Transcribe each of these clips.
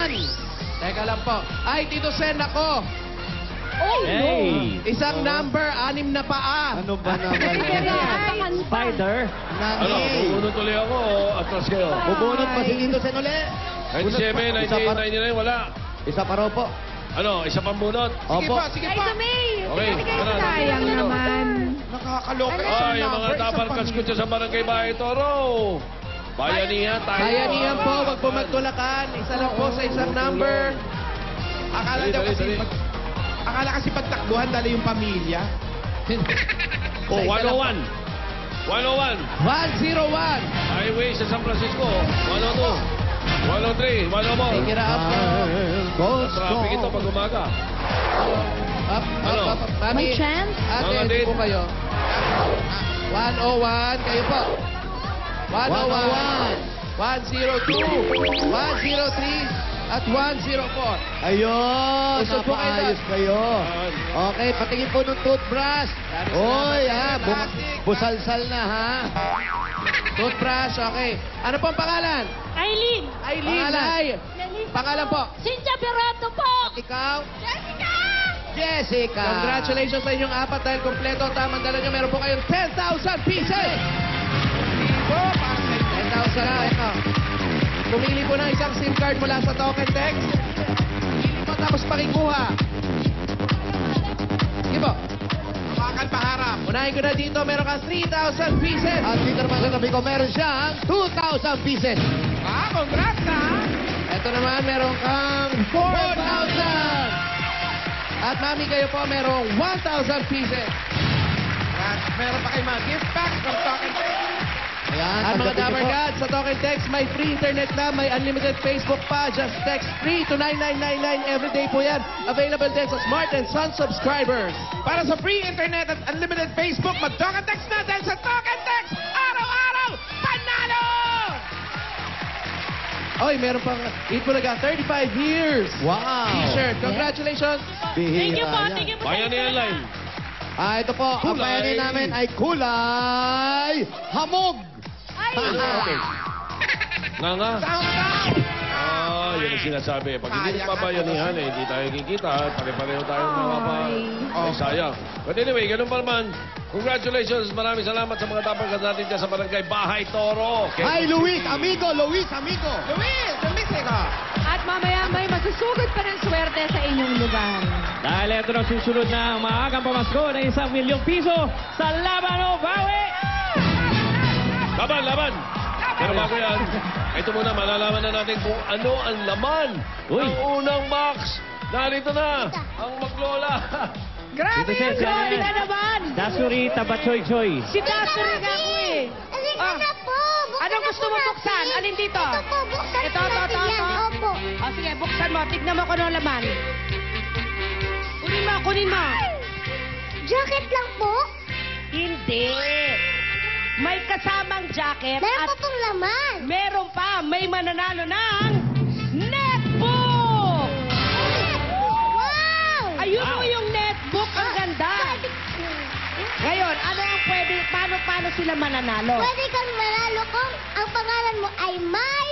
Teka lang po. Ay, Tito Sen, ako. Oh, Hey! Isang number, 6 na paa. Ano ba naman yan? Spider. Ano, bubunot ulit ako o atras kayo? Bubunot pa si Tito Sen uli. 97, 98, 99, wala. Isa pa raw po. Ano, isa pang bunot? Sige Opo. po, sige po. Okay, tara. Sayang naman. Nakakaloka Ay, isang yung mga number, isang taparkas ko dyan sa Barangay Bahay Toro. Bayanihan tayo. Bayanihan po, wag po magtulakan. Isa lang po sa isang number. Akala daw kasi akala kasi pagtakbuhan dali yung pamilya. Oh, Sa isa lang 101. 101. 101. Highway sa San Francisco. 102. 103. 104. Take it up. Traffic ito pag umaga. Up, Ano? up. Mami, May chance? Ate, Mga hindi din. po kayo. 101, kayo po. 101. 102. 103. At 104. Ayun, Usog po kayo napaayos kayo. Okay, patingin po ng toothbrush. Oy, ha, busalsal na, ha? Toothbrush, okay. Ano pong pangalan? Eileen. Aileen, Nay. Pangalan po. Cynthia Berato po. Ikaw? Jessica. Congratulations sa inyong apat dahil kompleto. Tamang dala nyo. Meron po kayong 10,000 pieces. Ibo, parang 10,000 na. Ito. Pumili po ng isang SIM card mula sa Token Text. Pili po tapos pakikuha. Sige po. hawakan paharap. Unahin ko na dito. Meron kang 3,000 pieces. At dito naman sa tabi ko, meron siyang 2,000 pieces. Ah, congrats ha. Ito naman, meron kang 4,000. At mami, kayo po, merong 1,000 pieces. At meron pa kayo mga gift packs from Talking Text. Ayan, At mga tanggapin niyo Dapper po. Gods, sa Token Text, may free internet na, may unlimited Facebook pa. Just text free to 9999 everyday po yan. Available din sa Smart and Sun subscribers. Para sa free internet at unlimited Facebook, mag-Talking Text na dahil sa Talking Text, araw-araw, panalo! Oy, meron pang Eat Bulaga, 35 years. Wow. T-shirt. Congratulations. Bihira Thank you po, yan. thank you po. Bayanihan line. Ah, ito po, ang Kulay. bayanin namin ay kulay hamog. Ay, Okay. Nga nga. Down, down! Ah, yun ang sinasabi. Pag hindi Sayang pa bayanihan, eh, hindi tayo kikita. Pare-pareho tayong mga pa. Ay, sayang. But anyway, ganun pa naman. Congratulations. Maraming salamat sa mga tapagas natin dyan sa Barangay Bahay Toro. Hi, Luis, amigo, Luis, amigo. Luis, lumis ko. at mamaya may masusugod pa ng swerte sa inyong lugar. Dahil ito na susunod na maagang pamasko ng 1 milyong piso sa Laban o Bawi! Laban, laban! Pero bago yan, ito muna, malalaman na natin kung ano ang laman Uy. ng unang box. Narito na, ang maglola. Grabe Dito, yan, Sir, grabe yan. na naman. Dasuri Tabachoy-choy. Si Dasuri nga ako eh. Halika Ah. na po. Buksan Anong na gusto po mo natin. buksan? Alin dito? Ito po, buksan Ito, po ito, natin ito, yan. ito. Opo. O sige, buksan mo. Tignan mo kung ano laman. Kunin mo, kunin mo. Jacket lang po. Hindi. May kasamang jacket Meron at pa pong laman. meron pa. May mananalo ng netbook. Wow! Ayun mo yung netbook. Ang ganda. Ngayon, ano ang pwede, paano sila mananalo? Pwede kang manalo kung ang pangalan mo ay May.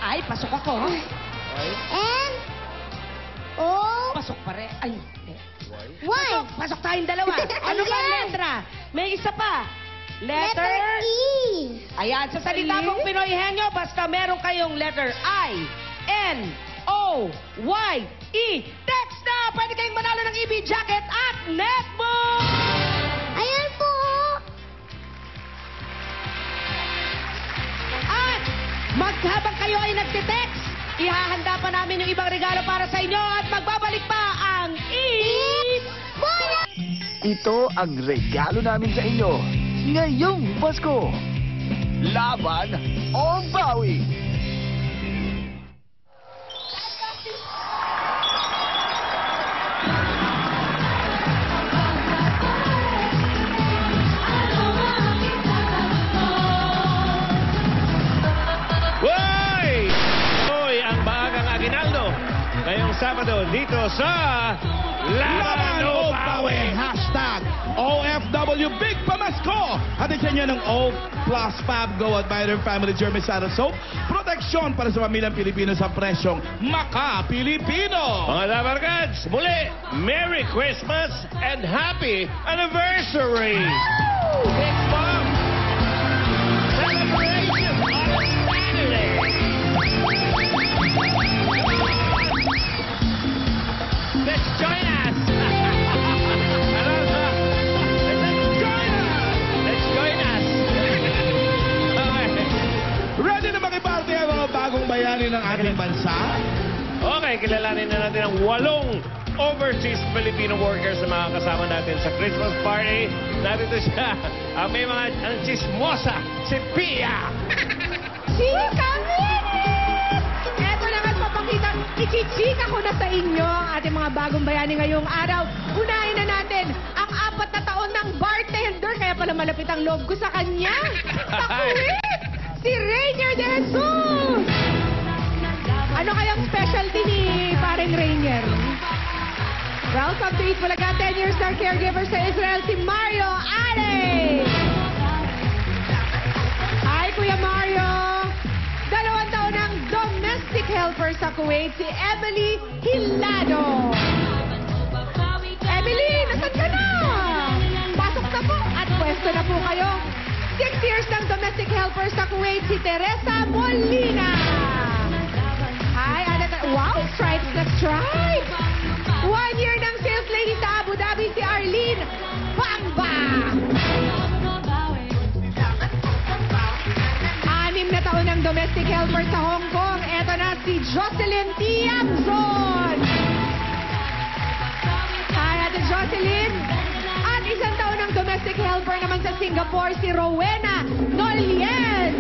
Ay, pasok ako. And O. Pasok pa rin. Ay, hindi. Y. Pasok tayong dalawa. Ano ba ang Ayan. letra? May isa pa. Letter Letter? E. Ayan, sa salita mong Pinoy henyo, basta meron kayong letter I, N, O, Y, E. Text na! Pwede kayong manalo ng EB jacket at netbook! Ayan po. At habang kayo ay nagtitext, ihahanda pa namin yung ibang regalo para sa inyo at magbabalik pa ang Eat Bonus! Ito ang regalo namin sa inyo ngayong Pasko. Laban o bawi? Hoy! Hoy, ang Bahagang Aguinaldo. Ngayong Sabado dito sa Laban o Bawi! Hashtag OFW Big Pamasko! Hatid sa inyo ng O Plus Fab Go at Byron Family German Sara Soap. Proteksyon para sa pamilyang Pilipino sa presyong maka-Pilipino! Mga Dabarkads, muli, Merry Christmas and Happy Anniversary! Big Mom! Celebration on Saturday! Let's join us! Let's join us! Okay. Ready na makiparte ang mga bagong bayani ng ating bansa? Okay, kilalanin na natin ang 8 overseas Filipino workers na makakasama natin sa Christmas party. Narito siya, may mga chismosa, si Pia. Chika minute! Eto na nga papakita, ichichika ko na sa inyo ang ating mga bagong bayani ngayong araw. Unahin na natin ang 4 na taon ng bartender, kaya pala malapit ang loob ko sa kanya. Sa Kuwait, si Rainier de Jesus! Ano kayang specialty ni paring Rainier? Welcome to Eat Bulaga, 10 years star caregiver sa Israel, si Mario Ale! Hi, Kuya Mario! 2 taon ng domestic helper sa Kuwait, si Emily Hilado. Emily, nasan ka na? Pasok na po at pwesto na po kayo. 6 years ng domestic helper sa Kuwait, si Teresa Molina. Hi, wow, stripes na stripes. 1 year ng sales lady sa Abu Dhabi, si Arlene Bamba. 6 na taon ng domestic helper sa Hong Kong. Eto na si Jocelyn Tiamzon. Hi, Ate Jocelyn. At 1 taon ng domestic helper naman sa Singapore, si Rowena Nolien.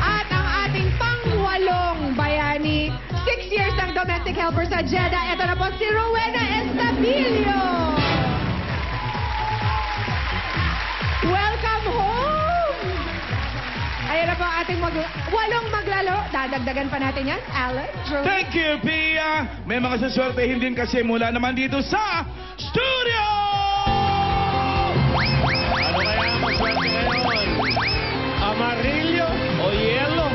At ang ating pang-8 bayani, 6 years ng domestic helper sa Jeddah. Ito na po si Rowena Estabilio. Welcome home! Ayan na po ang ating 8 maglalo. Dadagdagan pa natin yan. Alan, Drew. Thank you, Pia! May mga suswertehin din kasi mula naman dito sa studio! Ano kaya ang maswerte ngayon? Amarillo o yelo?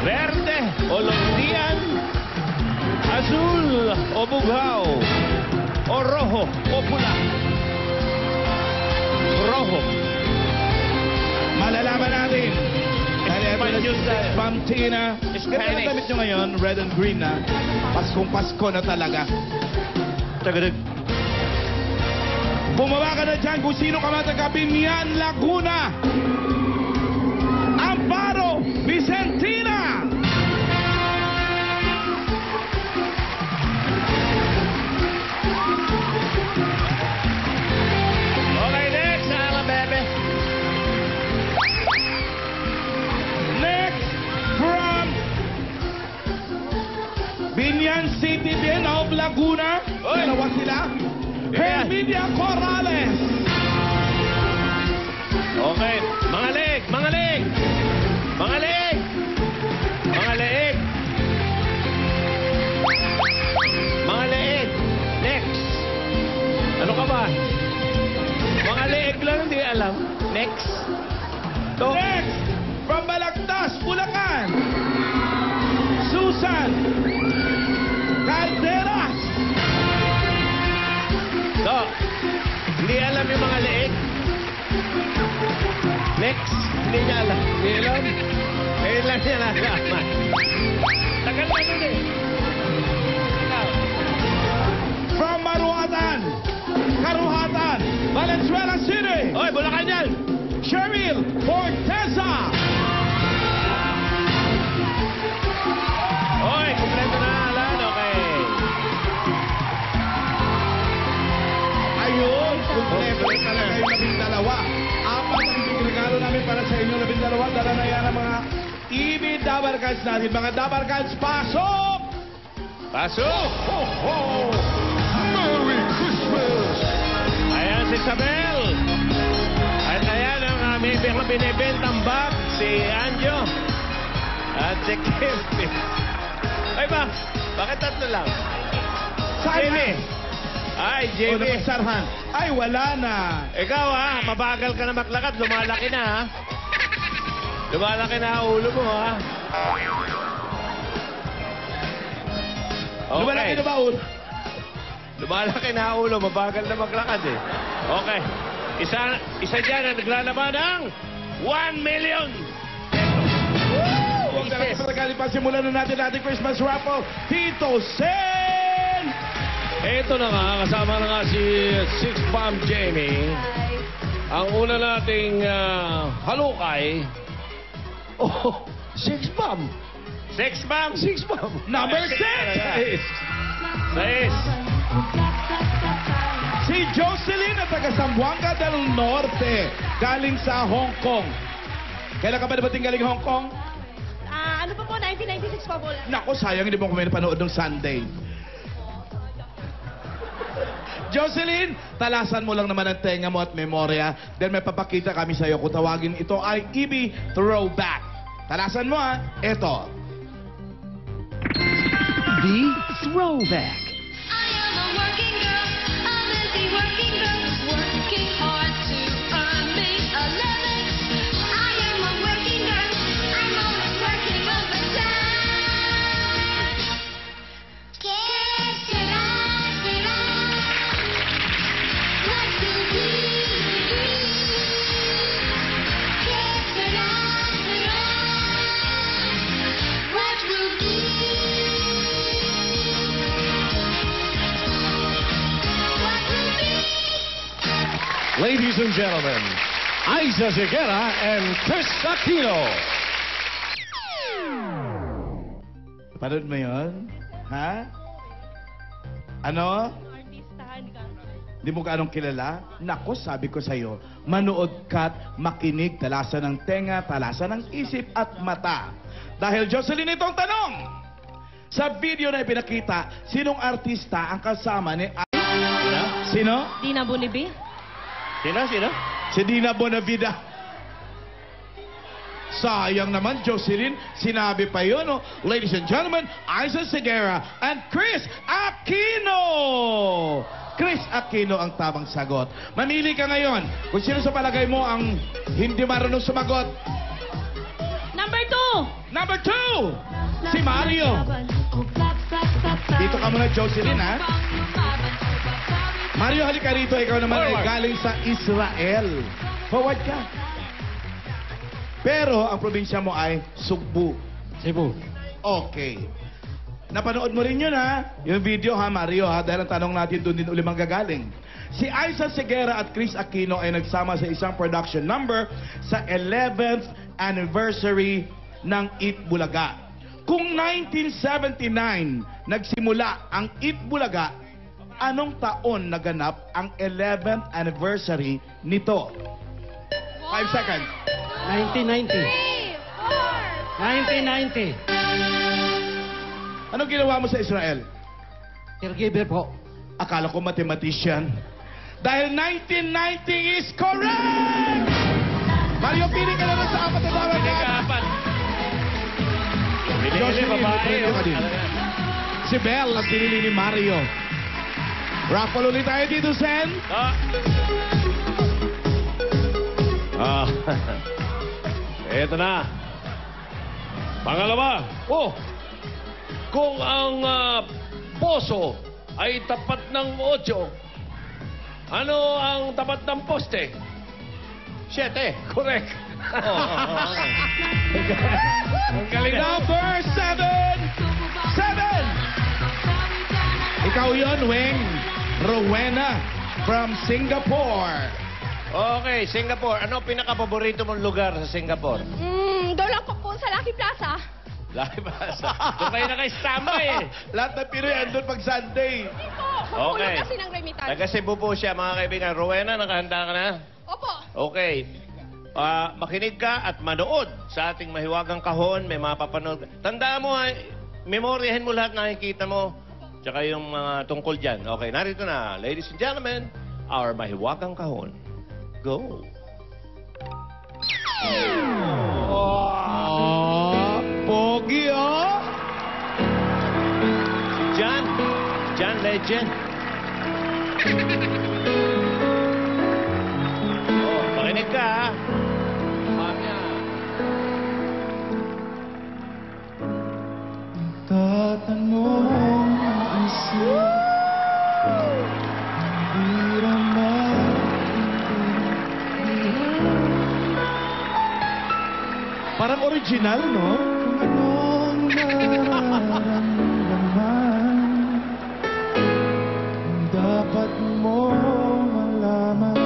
Verde o londian? Azul o bughaw? O rojo o pula? Rojo. Malalaman natin. Ma'am Tina. Ganda ang damit nyo ngayon, red and green na. Paskong Pasko na talaga. Tagadag. Bumaba ka na dyan kung sino ka mataga Binian, Laguna. Amparo Vicentina. Okay, next. Ala, bebe. Next from Binian City din of Laguna. Oy. Dalawa sila. Herminia Corrales. Okay. Mga leg. Mga leg. Mga leg. Mga leeg. Mga leeg. Next. Ano ka ba? Mga leeg lang, hindi alam. Next. To. Next from Balagtas, Bulacan. Susan Calderas. To. Hindi alam yung mga leeg. Next. Hindi niya alam. Hindi alam. Ngayon lang niya nalaman. Tagal na nun eh. Ikaw. From Maruhatan, Karuhatan, Valenzuela City. Oy, Bulacan yan. Cheryl Forteza. Oy, kumpleto na alam. Okay. Ayun, kumpleto talaga yung 12. 4 ang regalo namin para sa inyo 12. Dala na yan ang mga EB Dabarkads natin. Mga Dabarkads, pasok! Pasok! Ho, ho! Merry Christmas! Ayan si Isabel. At ayan ang aming binibentang bag, si Anjo. At si Kevin. Ay ba? Bakit tatlo lang? Sarhan. Jamie. Ay, O, Jamie. naman Sarhan. Ay, wala na. Ikaw mabagal ka na maglakad. Lumalaki na ha. Lumalaki na ang ulo mo ha. Okay. Lumalaki na ba, ulo? Lumalaki na ang ulo. Mabagal na maglakad eh. Okay. Isa dyan na naglalaban ng 1 million. Huwag na natin pagkakalip pa. Simulan na natin ating Christmas raffle. Tito Sen! Ito na nga, kasama na nga si Six Bomb Jamie. Ang una nating halukay. Oh, 6 bomb. Six Bomb? 6 bomb. Number 6! Sais. Si Jocelyn na taga Zamboanga del Norte. Galing sa Hong Kong. Kailan ka ba dating galing Hong Kong? Ano pa po, 1996 pa po. Naku, sayang hindi mo kami napanood ng Sunday. Jocelyn, talasan mo lang naman ang tenga mo at memorya dahil may papakita kami sa iyo kung tawagin ito ay EB Throwback. Talasan mo ito. The Throwback. I am a working girl, a busy working girl, working hard to earn me a living. I am a working girl, I'm always working overtime. ¿Qué será, será? What will be? ¿Qué será, será? What will be? Ladies and gentlemen, Aiza Seguera and Chris Aquino. Panood mo yun? Ha? Ano? Artistahan ka. Hindi mo ka anong kilala? Naku, sabi ko sa'yo, manood ka't makinig, talasan ng tenga, talasan ng isip at mata. Dahil Jocelyn, itong tanong. Sa video na ipinakita, sinong artista ang kasama ni Sino? Dina Bunibi? Sino? Si Dina Bonavida. Sayang naman, Jocelyn. Sinabi pa yun, oh. Ladies and gentlemen, Aiza Seguera and Chris Aquino. Chris Aquino ang tamang sagot. Mamili ka ngayon kung sino sa palagay mo ang hindi marunong sumagot. Number 2! Number 2, si Mario. Dito ka muna, Jocelyn, ha? Mario, halika rito. Ikaw naman ay galing sa Israel. Forward ka. Pero ang probinsya mo ay Sugbu. Cebu. Okay. Napanood mo rin yun, ha? Yung video, ha, Mario, ha? Dahil ang tanong natin doon din uli manggagaling. Si Aiza Seguera at Chris Aquino ay nagsama sa isang production number sa 11th anniversary ng Eat Bulaga. Kung 1979 nagsimula ang Eat Bulaga, anong taon naganap ang 11th anniversary nito? 5 seconds. 1990. 1990. Anong ginawa mo sa Israel? Caregiver po. Akala ko mathematician. Dahil 1990 is correct! Mario, pili ka naman sa apat na tawag. Apat. Jocelyn, premyo ka din. Si Belle ang pinili ni Mario. Raffle ulit tayo dito, Sen. Eto na. Pangalawa. Kung ang poso ay tapat ng 8, ano ang tapat ng poste? 7. Correct. Ang galing na. Number 7! Ikaw yun, Weng. Rowena from Singapore. Okay, Singapore. Ano pinaka-paborito mong lugar sa Singapore? Doon lang po sa Lucky Plaza. Lucky Plaza. Doon kayo naka-standby eh. Lahat ng Pinoy andun pag Sunday. Okay. Kasi ng remittance. Taga Cebu po siya, mga kaibigan. Rowena, nakahanda ka na? Opo. Okay. Makinig ka at manood sa ating mahiwagang kahon. May mapapanood. Tandaan mo, memoryahin mo lahat na nakikita mo. Tsaka yung mga tungkol dyan. Okay, narito na. Ladies and gentlemen, our mahiwagang kahon. Go. Pogi, oh! Jen. Oh, makinig ka, ha? Mamaya. Tatanong ang isip, hindi naman parang original, no? Anong nararamdaman, dapat mo malaman,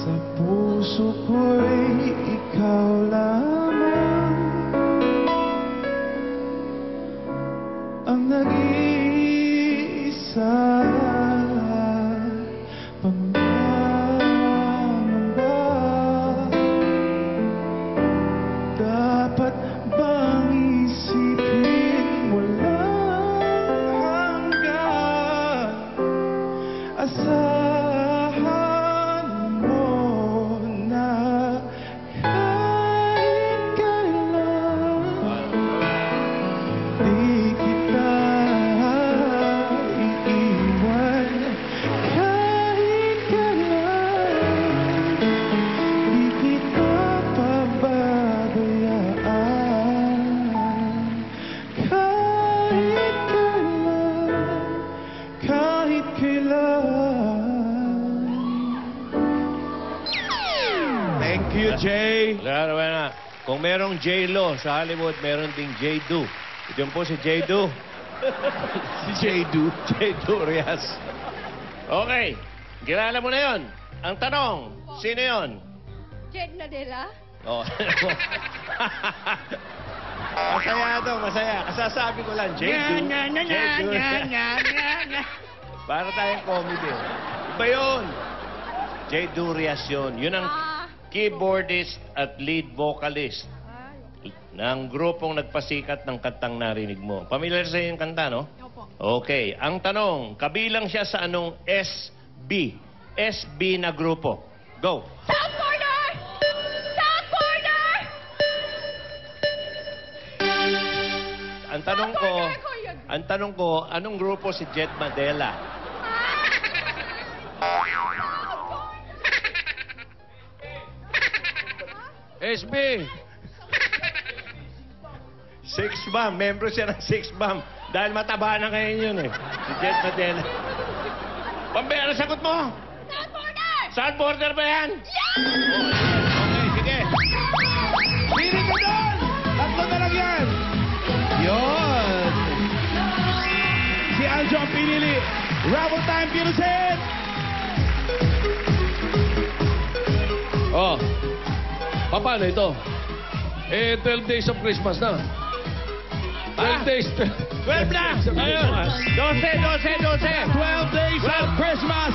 sa puso ko'y ikaw lamang ang nag-iisa. Pangamba, dapat bang isipin mo lang hanggang asahan mo na kahit kailan di kita iiwan, kahit kailan di kita pababayaan, kahit kailan. Thank you, Jay. Wala. Kung merong J-Lo sa Hollywood, meron ding J-Do. Ito po si J-Do. Si Jay-Do. J-Do Rias. Okay. Kilala mo na yon. Ang tanong, sino yon? Jed Nadella? Oh. Masaya to, masaya. Kasasabi ko lang, J-Do. J-Do. Para tayong comedy. Iba yun. J-Do Rias yun. Yun ang keyboardist at lead vocalist ng grupong nagpasikat ng kantang narinig mo. Familiar sa yung kanta, no? Opo. Okay. Ang tanong, kabilang siya sa anong SB? SB na grupo. Go. South Corner! South Corner! Ang tanong ko, anong grupo si Jed Madela? SB. Six Bomb. Membro siya ng Six Bomb. Dahil mataba na ngayon yun eh. Si Jed Madela. Pambe, ano sagot mo? South Corner! South Border ba yan? Okay, sige. Pili ka doon! Tatlo na lang yan! Yun! Si Aljo ang pinili. Raffle time, Pinusin! Oh, paano ito? 12 days of Christmas na. 12 days. 12 na! Ayun. 12. 12 days of Christmas!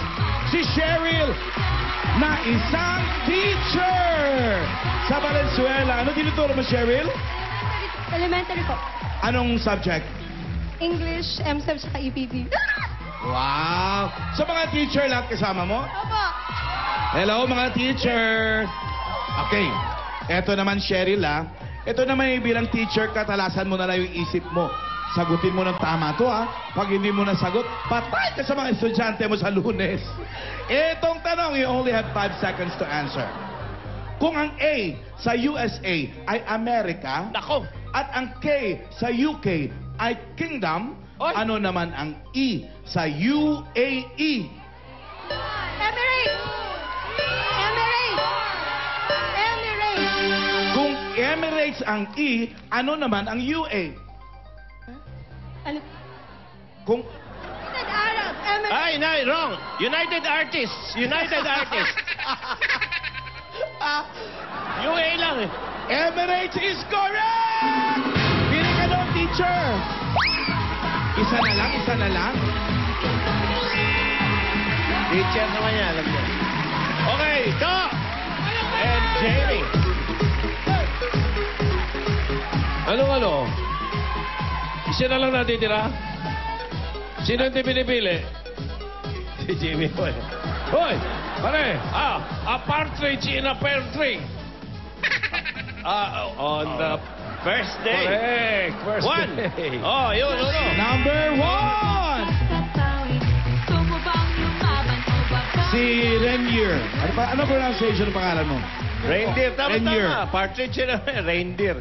Si Cheryl na isang teacher sa Valenzuela. Ano tinuturo mo, Cheryl? Elementary po. Anong subject? English, MSEP, saka EPB. Wow! So mga teacher lahat kasama mo? Opo. Hello mga teacher! Okay, eto naman Cheryl Ito naman bilang teacher, katalasan mo na lang yung isip mo. Sagutin mo ng tama to Pag hindi mo nasagot, patay ka sa mga estudyante mo sa Lunes. Etong tanong, you only have 5 seconds to answer. Kung ang A sa USA ay Amerika, Nako. at ang K sa UK ay Kingdom, Oy. ano naman ang E sa UAE? Emirates! Emirates! Emirates! Kung Emirates ang E, ano naman ang UA? Ano? Kung United Arab! Emirates! Ay, no, wrong. United Artists. United Artists. UA lang eh. Emirates is correct! Pili ka doon, teacher! Isa na lang. Teacher naman yan, alam niya. Okay, ito. And Jamie. Ano? Isa na lang natitira? Sino hindi pinipili? Si Jamie po eh. Hoy! Pare! A partridge in a pear tree. On the first day. Correct. First One. day. Oh, yun. Number 1! Si Renier. Ano pronunciation ng pangalan mo? Reindeer. Tama, Reindeer. tama. Partridge yun. Reindeer.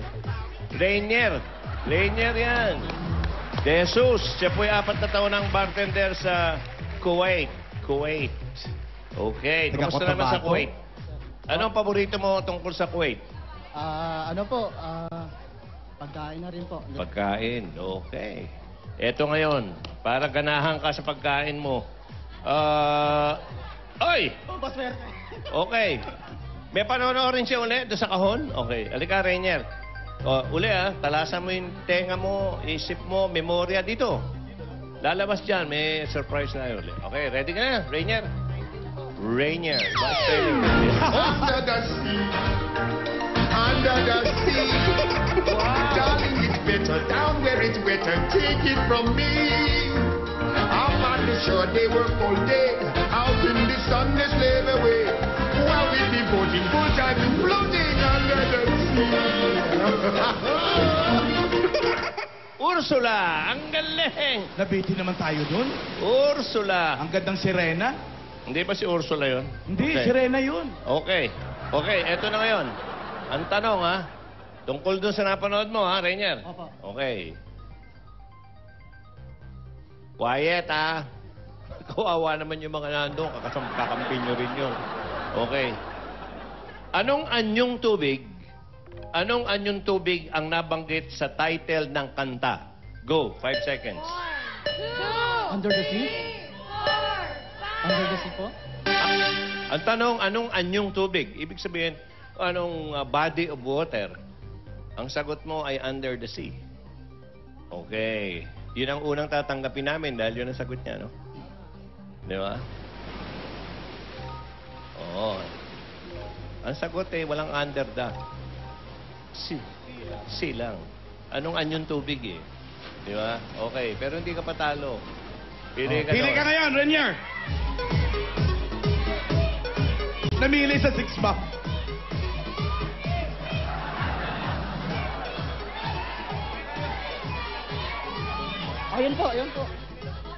Rainier. Rainier yan. De Jesus. Siya po ay 4 na taon ng bartender sa Kuwait. Kuwait. Okay. Taga Kumusta naman sa Cotabato? Kuwait? Anong paborito mo tungkol sa Kuwait? Pagkain na rin po. Pagkain. Okay. Eto ngayon. Para ganahan ka sa pagkain mo. Oy! Okay. May panonoorin siya uli doon sa kahon? Okay. Alika, Rainier. Uli talasan mo yung tenga mo, isip mo, memorya dito. Lalabas dyan. May surprise na uli. Okay, ready ka na, Rainier? Rainier. What's telling you this? Under the sea, under the sea. Darling, it's better down where it's wetter. Take it from me. I'm on the shore, they work all day. Out in the sun, they slave away. While we be boating full time, floating under the sea. Ursula! Ang galing! Nabiti naman tayo dun. Ursula! Ang gandang sirena. Hindi ba si Ursula yun? Hindi, Okay. sirena yun. Okay. Okay, eto na ngayon. Ang tanong, tungkol dun sa napanood mo, Rainier? Opo. Okay. Quiet, Kawawa naman yung mga nandun. Kakampin nyo rin yun. Okay. Anong anyong tubig ang nabanggit sa title ng kanta? Go, 5 seconds. Under the sea? Under the sea po? Ang tanong, anong anyong tubig? Ibig sabihin, anong body of water? Ang sagot mo ay under the sea. Okay. Yun ang unang tatanggapin namin dahil yun ang sagot niya, no? Di ba? Oo. Ang sagot walang under the. Sea lang. Anong anyong tubig Di ba? Okay. Pero hindi ka patalo. Pili ka Pili doon. ka ngayon, Renier. Namili sa 6 ba? Ayun po, ayun po.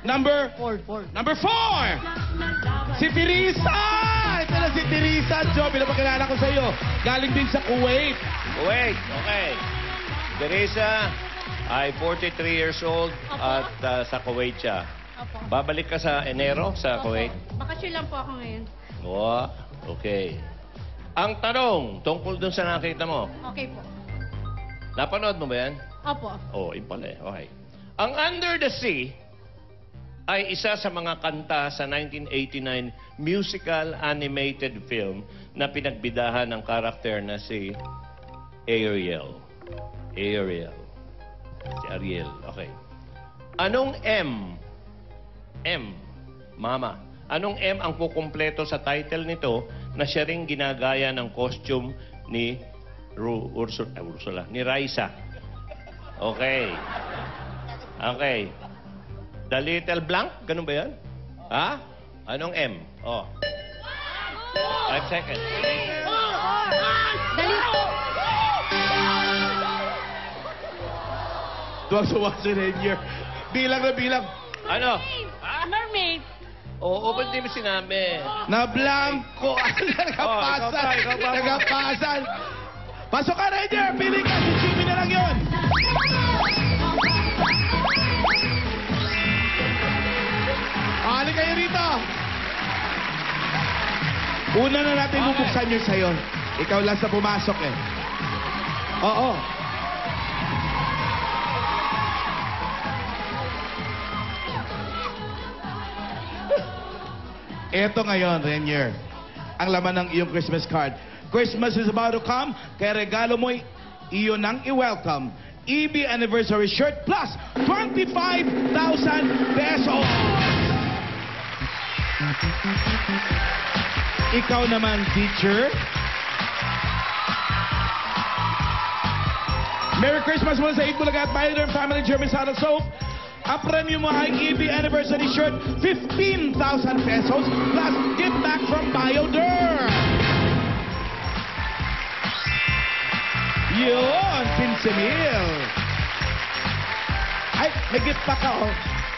Number? 4. Number 4! Si Teresa! Ito na si Teresa. Joe, pinapakilala ko sa iyo. Galing din sa Kuwait. Wait, okay. Teresa ay 43 years old at sa Kuwait siya. Opo. Babalik ka sa Enero sa Kuwait? Bakasyon lang po ako ngayon. Wow, okay. Ang tanong, tungkol dun sa nakita mo, Okay po. napanood mo ba yan? Opo. Oh, yun pala Okay. Ang Under the Sea ay isa sa mga kanta sa 1989 musical animated film na pinagbidahan ng karakter na si Ariel. Ariel. Si Ariel. Okay. Anong M? M. Mama. Anong M ang kukumpleto sa title nito na siya ring ginagaya ng costume ni Ursula, ni Raisa? Okay. Okay. The Little Blank? Ganun ba yan? Ha? Anong M? 5 seconds. Dali. Tuwag-tuwa si Renier. Bilang na bilang. Ano? Mermaid. Oo, ba't di mo sinabi? Na blanco. Nagapasan. ikaw pa. Nagapasan. Pasok ka, Renier. Pili ka. Si Jimmy na lang yun. Hali kayo rito. Una na natin bubuksan yung sayo. Ikaw lang sa pumasok Oo. Eto ngayon, Renier, ang laman ng iyong Christmas card. Christmas is about to come, kaya regalo mo'y iyon ang i-welcome. EB Anniversary Shirt plus 25,000 pesos! Ikaw naman, teacher. Merry Christmas muna sa Itbulaga at Pioneer Family German Saddle Soap. Ang premyo mo ay EB Anniversary Shirt, 15,000 pesos plus gift back from Bioderm. Yun, 15,000. Ay, may gift back ka,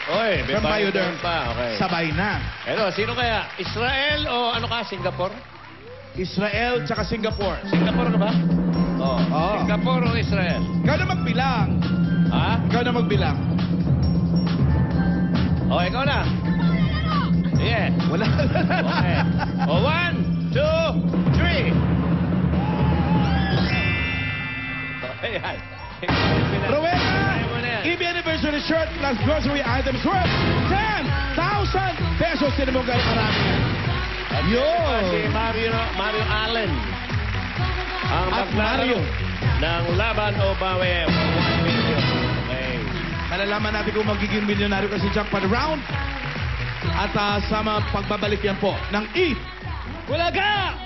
Oy, may From Bioderm. pa. Okay. Sabay na. Eto, sino kaya? Israel o ano ka? Singapore? Israel tsaka Singapore. Singapore ka ba? Oo. Oo. Singapore o Israel? Ikaw na magbilang. Ha? Ikaw na magbilang. O, ikaw na. Yeah. Wala. Okay. O, 1, 2, 3. Ayan. Rowena! Kaya mo na yan. EB Anniversary Shirt plus grocery items worth 10,000 pesos. Sino mo galing marami yan? Si Yun! Mario Allen. Ang At maglalaro Mario. ng laban o bawi. 1 million. Okay. Malalaman natin kung magiging milyonaryo kasi jackpot round. At sa mga pagbabalik yan po ng EAT Bulaga!